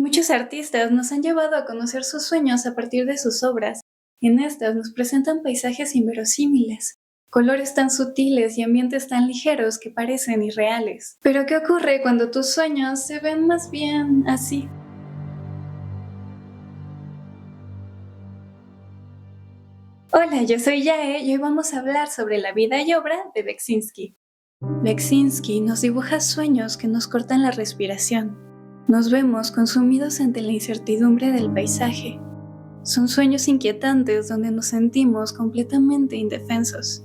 Muchos artistas nos han llevado a conocer sus sueños a partir de sus obras. En estas nos presentan paisajes inverosímiles, colores tan sutiles y ambientes tan ligeros que parecen irreales. Pero ¿qué ocurre cuando tus sueños se ven más bien así? Hola, yo soy Yae y hoy vamos a hablar sobre la vida y obra de Beksinski. Beksinski nos dibuja sueños que nos cortan la respiración. Nos vemos consumidos ante la incertidumbre del paisaje. Son sueños inquietantes donde nos sentimos completamente indefensos.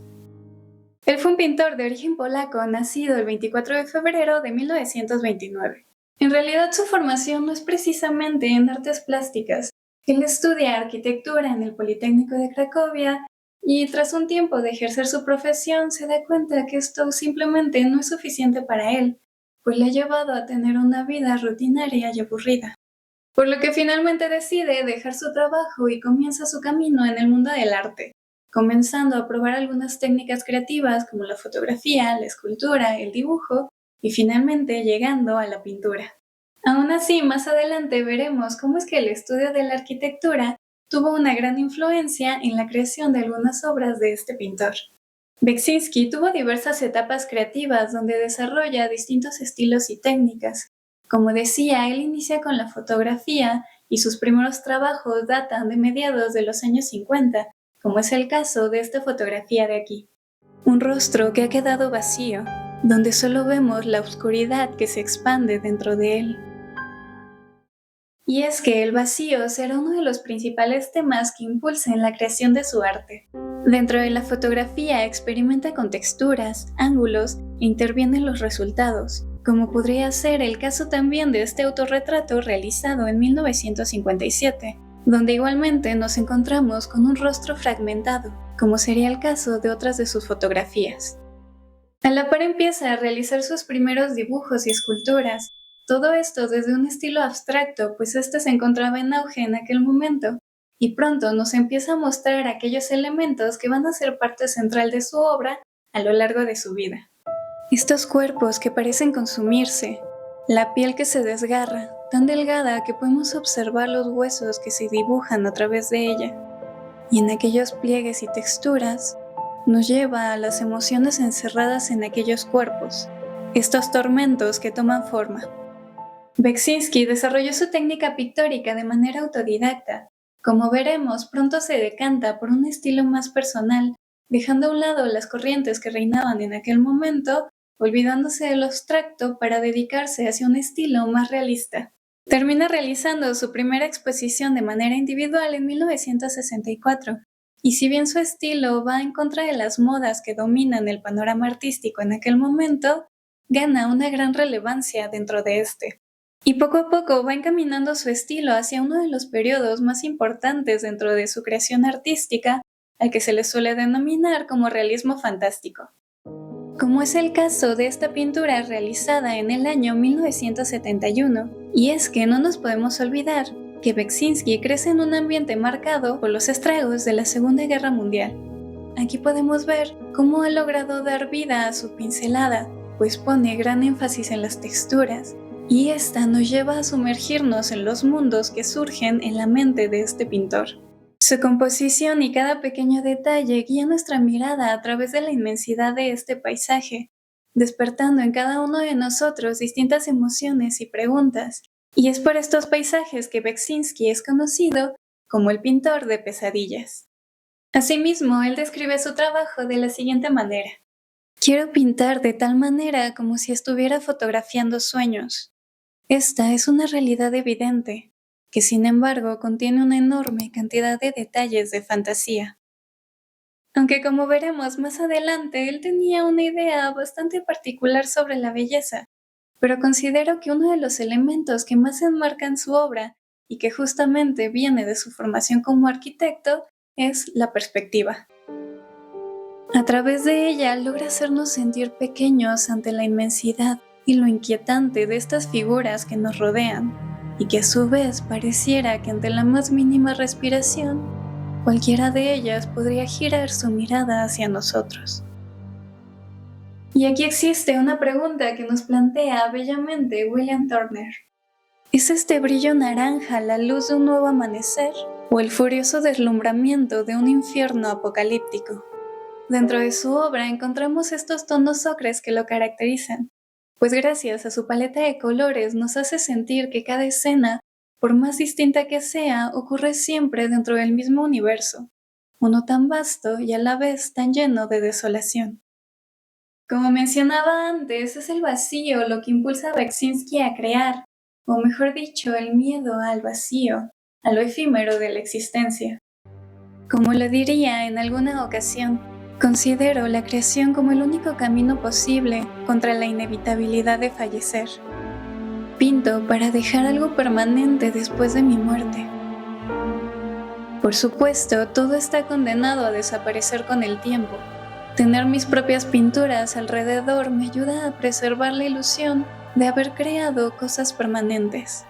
Él fue un pintor de origen polaco nacido el 24 de febrero de 1929. En realidad su formación no es precisamente en artes plásticas. Él estudia arquitectura en el Politécnico de Cracovia y tras un tiempo de ejercer su profesión se da cuenta que esto simplemente no es suficiente para él, pues le ha llevado a tener una vida rutinaria y aburrida. Por lo que finalmente decide dejar su trabajo y comienza su camino en el mundo del arte, comenzando a probar algunas técnicas creativas como la fotografía, la escultura, el dibujo y finalmente llegando a la pintura. Aún así, más adelante veremos cómo es que el estudio de la arquitectura tuvo una gran influencia en la creación de algunas obras de este pintor. Beksinski tuvo diversas etapas creativas donde desarrolla distintos estilos y técnicas. Como decía, él inicia con la fotografía y sus primeros trabajos datan de mediados de los años 50, como es el caso de esta fotografía de aquí. Un rostro que ha quedado vacío, donde solo vemos la oscuridad que se expande dentro de él. Y es que el vacío será uno de los principales temas que impulsan la creación de su arte. Dentro de la fotografía experimenta con texturas, ángulos e interviene en los resultados, como podría ser el caso también de este autorretrato realizado en 1957, donde igualmente nos encontramos con un rostro fragmentado, como sería el caso de otras de sus fotografías. A la par empieza a realizar sus primeros dibujos y esculturas, todo esto desde un estilo abstracto, pues este se encontraba en auge en aquel momento, y pronto nos empieza a mostrar aquellos elementos que van a ser parte central de su obra a lo largo de su vida. Estos cuerpos que parecen consumirse, la piel que se desgarra, tan delgada que podemos observar los huesos que se dibujan a través de ella, y en aquellos pliegues y texturas, nos lleva a las emociones encerradas en aquellos cuerpos, estos tormentos que toman forma. Beksinski desarrolló su técnica pictórica de manera autodidacta. Como veremos, pronto se decanta por un estilo más personal, dejando a un lado las corrientes que reinaban en aquel momento, olvidándose de lo abstracto para dedicarse hacia un estilo más realista. Termina realizando su primera exposición de manera individual en 1964, y si bien su estilo va en contra de las modas que dominan el panorama artístico en aquel momento, gana una gran relevancia dentro de este. Y poco a poco va encaminando su estilo hacia uno de los periodos más importantes dentro de su creación artística, al que se le suele denominar como realismo fantástico. Como es el caso de esta pintura realizada en el año 1971, y es que no nos podemos olvidar que Beksinski crece en un ambiente marcado por los estragos de la Segunda Guerra Mundial. Aquí podemos ver cómo ha logrado dar vida a su pincelada, pues pone gran énfasis en las texturas, y esta nos lleva a sumergirnos en los mundos que surgen en la mente de este pintor. Su composición y cada pequeño detalle guía nuestra mirada a través de la inmensidad de este paisaje, despertando en cada uno de nosotros distintas emociones y preguntas, y es por estos paisajes que Beksinski es conocido como el pintor de pesadillas. Asimismo, él describe su trabajo de la siguiente manera: quiero pintar de tal manera como si estuviera fotografiando sueños. Esta es una realidad evidente, que sin embargo contiene una enorme cantidad de detalles de fantasía. Aunque como veremos más adelante, él tenía una idea bastante particular sobre la belleza, pero considero que uno de los elementos que más enmarcan su obra y que justamente viene de su formación como arquitecto es la perspectiva. A través de ella logra hacernos sentir pequeños ante la inmensidad y lo inquietante de estas figuras que nos rodean, y que a su vez pareciera que ante la más mínima respiración, cualquiera de ellas podría girar su mirada hacia nosotros. Y aquí existe una pregunta que nos plantea bellamente William Turner. ¿Es este brillo naranja la luz de un nuevo amanecer o el furioso deslumbramiento de un infierno apocalíptico? Dentro de su obra encontramos estos tonos ocres que lo caracterizan, pues gracias a su paleta de colores nos hace sentir que cada escena, por más distinta que sea, ocurre siempre dentro del mismo universo, uno tan vasto y a la vez tan lleno de desolación. Como mencionaba antes, es el vacío lo que impulsa a Beksinski a crear, o mejor dicho, el miedo al vacío, a lo efímero de la existencia. Como lo diría en alguna ocasión, considero la creación como el único camino posible contra la inevitabilidad de fallecer. Pinto para dejar algo permanente después de mi muerte. Por supuesto, todo está condenado a desaparecer con el tiempo. Tener mis propias pinturas alrededor me ayuda a preservar la ilusión de haber creado cosas permanentes.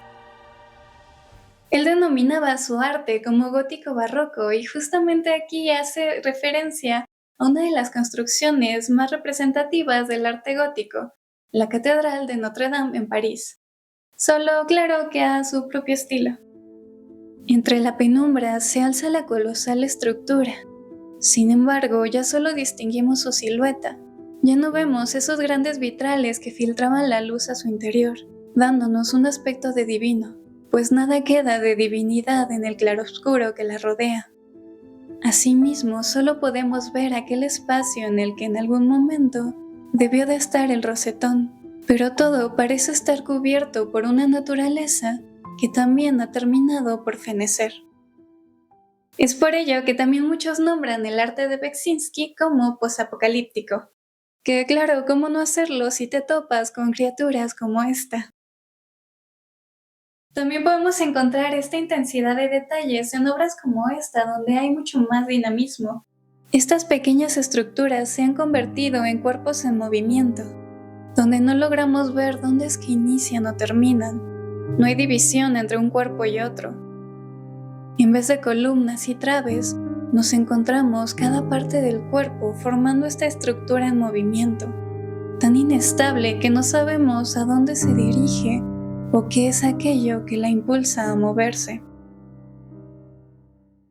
Él denominaba su arte como gótico barroco y justamente aquí hace referencia a una de las construcciones más representativas del arte gótico, la Catedral de Notre Dame en París. Solo claro que a su propio estilo. Entre la penumbra se alza la colosal estructura. Sin embargo, ya solo distinguimos su silueta. Ya no vemos esos grandes vitrales que filtraban la luz a su interior, dándonos un aspecto de divino, pues nada queda de divinidad en el claroscuro que la rodea. Asimismo, solo podemos ver aquel espacio en el que en algún momento debió de estar el rosetón, pero todo parece estar cubierto por una naturaleza que también ha terminado por fenecer. Es por ello que también muchos nombran el arte de Beksinski como posapocalíptico. Que claro, ¿cómo no hacerlo si te topas con criaturas como esta? También podemos encontrar esta intensidad de detalles en obras como esta, donde hay mucho más dinamismo. Estas pequeñas estructuras se han convertido en cuerpos en movimiento, donde no logramos ver dónde es que inician o terminan. No hay división entre un cuerpo y otro. En vez de columnas y traves, nos encontramos cada parte del cuerpo formando esta estructura en movimiento, tan inestable que no sabemos a dónde se dirige o qué es aquello que la impulsa a moverse.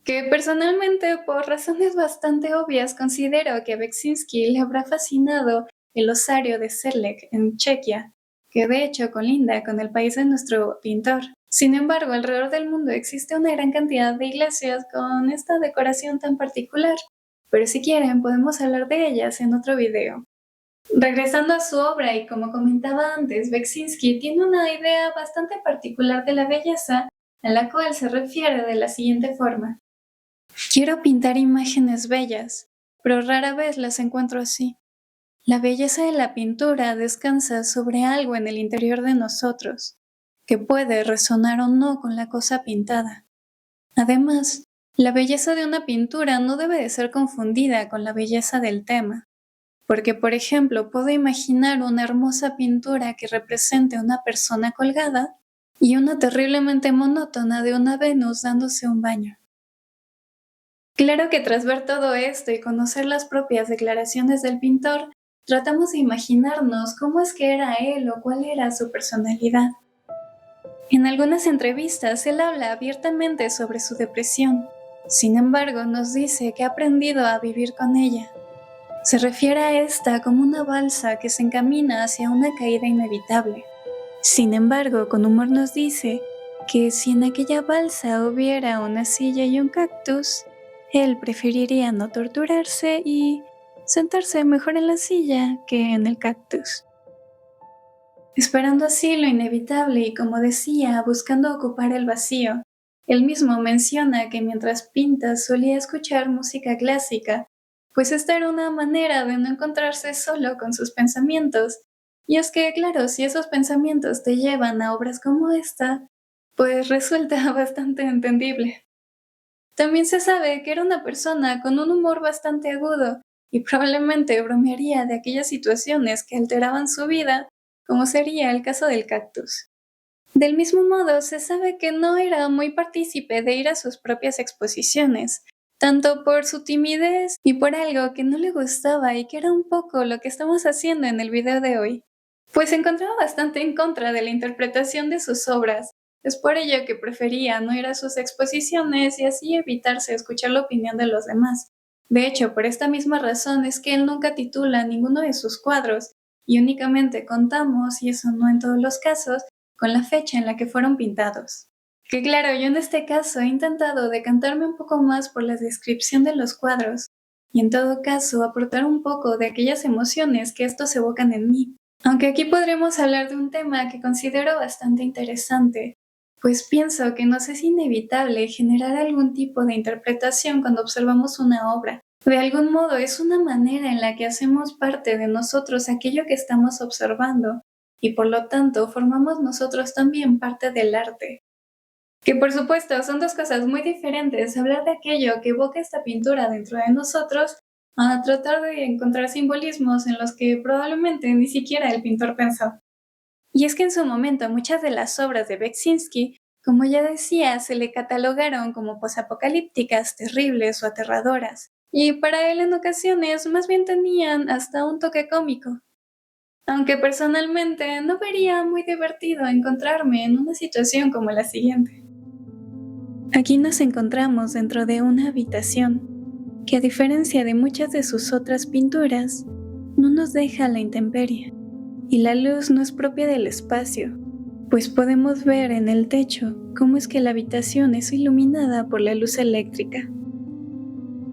Que personalmente, por razones bastante obvias, considero que a Beksinski le habrá fascinado el osario de Selec en Chequia, que de hecho colinda con el país de nuestro pintor. Sin embargo, alrededor del mundo existe una gran cantidad de iglesias con esta decoración tan particular, pero si quieren podemos hablar de ellas en otro video. Regresando a su obra, y como comentaba antes, Beksinski tiene una idea bastante particular de la belleza, a la cual se refiere de la siguiente forma. Quiero pintar imágenes bellas, pero rara vez las encuentro así. La belleza de la pintura descansa sobre algo en el interior de nosotros, que puede resonar o no con la cosa pintada. Además, la belleza de una pintura no debe de ser confundida con la belleza del tema. Porque, por ejemplo, puedo imaginar una hermosa pintura que represente a una persona colgada y una terriblemente monótona de una Venus dándose un baño. Claro que tras ver todo esto y conocer las propias declaraciones del pintor, tratamos de imaginarnos cómo es que era él o cuál era su personalidad. En algunas entrevistas él habla abiertamente sobre su depresión. Sin embargo, nos dice que ha aprendido a vivir con ella. Se refiere a esta como una balsa que se encamina hacia una caída inevitable. Sin embargo, con humor nos dice que si en aquella balsa hubiera una silla y un cactus, él preferiría no torturarse y sentarse mejor en la silla que en el cactus. Esperando así lo inevitable y, como decía, buscando ocupar el vacío. Él mismo menciona que mientras pinta solía escuchar música clásica, pues esta era una manera de no encontrarse solo con sus pensamientos. Y es que, claro, si esos pensamientos te llevan a obras como esta, pues resulta bastante entendible. También se sabe que era una persona con un humor bastante agudo y probablemente bromearía de aquellas situaciones que alteraban su vida, como sería el caso del cactus. Del mismo modo, se sabe que no era muy partícipe de ir a sus propias exposiciones, tanto por su timidez y por algo que no le gustaba y que era un poco lo que estamos haciendo en el video de hoy. Pues se encontraba bastante en contra de la interpretación de sus obras, Es por ello que prefería no ir a sus exposiciones y así evitarse escuchar la opinión de los demás. De hecho, por esta misma razón es que él nunca titula ninguno de sus cuadros y únicamente contamos, y eso no en todos los casos, con la fecha en la que fueron pintados. Que claro, yo en este caso he intentado decantarme un poco más por la descripción de los cuadros y en todo caso aportar un poco de aquellas emociones que estos evocan en mí. Aunque aquí podremos hablar de un tema que considero bastante interesante, pues pienso que nos es inevitable generar algún tipo de interpretación cuando observamos una obra. De algún modo es una manera en la que hacemos parte de nosotros aquello que estamos observando y por lo tanto formamos nosotros también parte del arte. Que por supuesto son dos cosas muy diferentes, hablar de aquello que evoca esta pintura dentro de nosotros a tratar de encontrar simbolismos en los que probablemente ni siquiera el pintor pensó. Y es que en su momento muchas de las obras de Beksinski, como ya decía, se le catalogaron como posapocalípticas, terribles o aterradoras, y para él en ocasiones más bien tenían hasta un toque cómico. Aunque personalmente no vería muy divertido encontrarme en una situación como la siguiente. Aquí nos encontramos dentro de una habitación que, a diferencia de muchas de sus otras pinturas, no nos deja a la intemperie, y la luz no es propia del espacio, pues podemos ver en el techo cómo es que la habitación es iluminada por la luz eléctrica.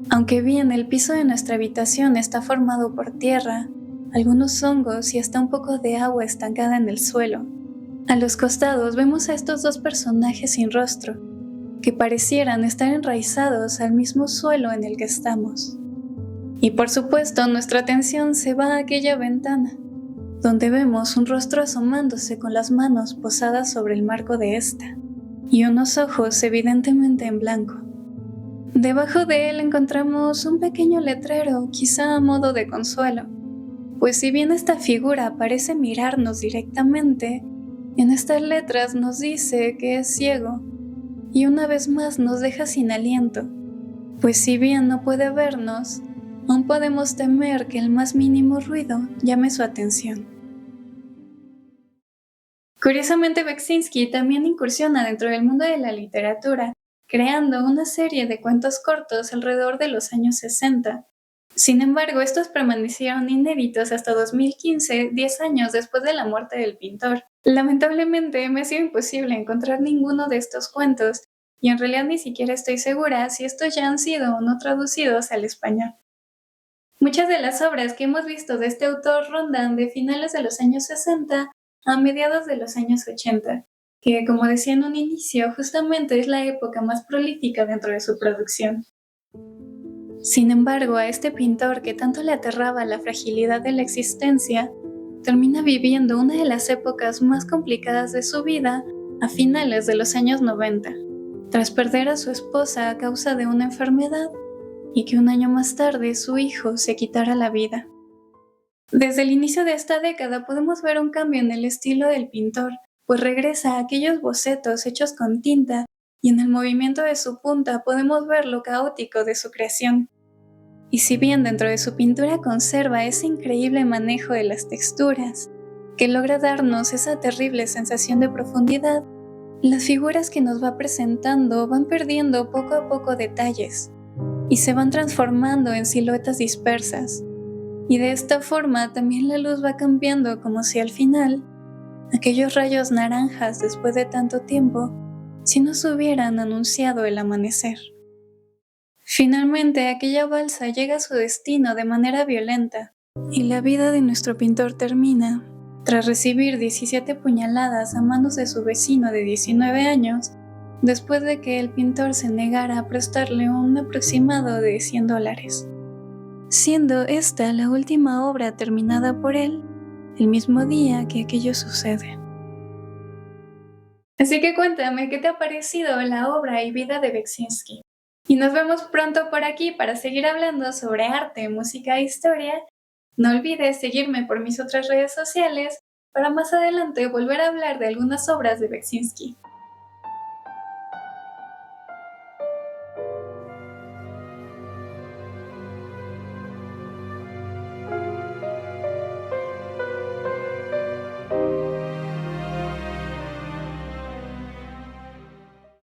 Aunque bien el piso de nuestra habitación está formado por tierra, algunos hongos y hasta un poco de agua estancada en el suelo, a los costados vemos a estos dos personajes sin rostro, que parecieran estar enraizados al mismo suelo en el que estamos. Y por supuesto nuestra atención se va a aquella ventana, donde vemos un rostro asomándose con las manos posadas sobre el marco de esta, y unos ojos evidentemente en blanco. Debajo de él encontramos un pequeño letrero, quizá a modo de consuelo, pues si bien esta figura parece mirarnos directamente, en estas letras nos dice que es ciego, y una vez más nos deja sin aliento, pues si bien no puede vernos, aún podemos temer que el más mínimo ruido llame su atención. Curiosamente, Beksinski también incursiona dentro del mundo de la literatura, creando una serie de cuentos cortos alrededor de los años 60. Sin embargo, estos permanecieron inéditos hasta 2015, 10 años después de la muerte del pintor. Lamentablemente, me ha sido imposible encontrar ninguno de estos cuentos, y en realidad ni siquiera estoy segura si estos ya han sido o no traducidos al español. Muchas de las obras que hemos visto de este autor rondan de finales de los años 60 a mediados de los años 80, que, como decía en un inicio, justamente es la época más prolífica dentro de su producción. Sin embargo, a este pintor que tanto le aterraba la fragilidad de la existencia, termina viviendo una de las épocas más complicadas de su vida a finales de los años 90, tras perder a su esposa a causa de una enfermedad y que un año más tarde su hijo se quitara la vida. Desde el inicio de esta década podemos ver un cambio en el estilo del pintor, pues regresa a aquellos bocetos hechos con tinta y en el movimiento de su punta podemos ver lo caótico de su creación. Y si bien dentro de su pintura conserva ese increíble manejo de las texturas, que logra darnos esa terrible sensación de profundidad, las figuras que nos va presentando van perdiendo poco a poco detalles y se van transformando en siluetas dispersas. Y de esta forma también la luz va cambiando, como si al final, aquellos rayos naranjas después de tanto tiempo, si nos hubieran anunciado el amanecer. Finalmente, aquella balsa llega a su destino de manera violenta, y la vida de nuestro pintor termina, tras recibir 17 puñaladas a manos de su vecino de 19 años, después de que el pintor se negara a prestarle un aproximado de $100, siendo esta la última obra terminada por él, el mismo día que aquello sucede. Así que cuéntame, ¿qué te ha parecido la obra y vida de Beksinski? Y nos vemos pronto por aquí para seguir hablando sobre arte, música e historia. No olvides seguirme por mis otras redes sociales para más adelante volver a hablar de algunas obras de Beksinski.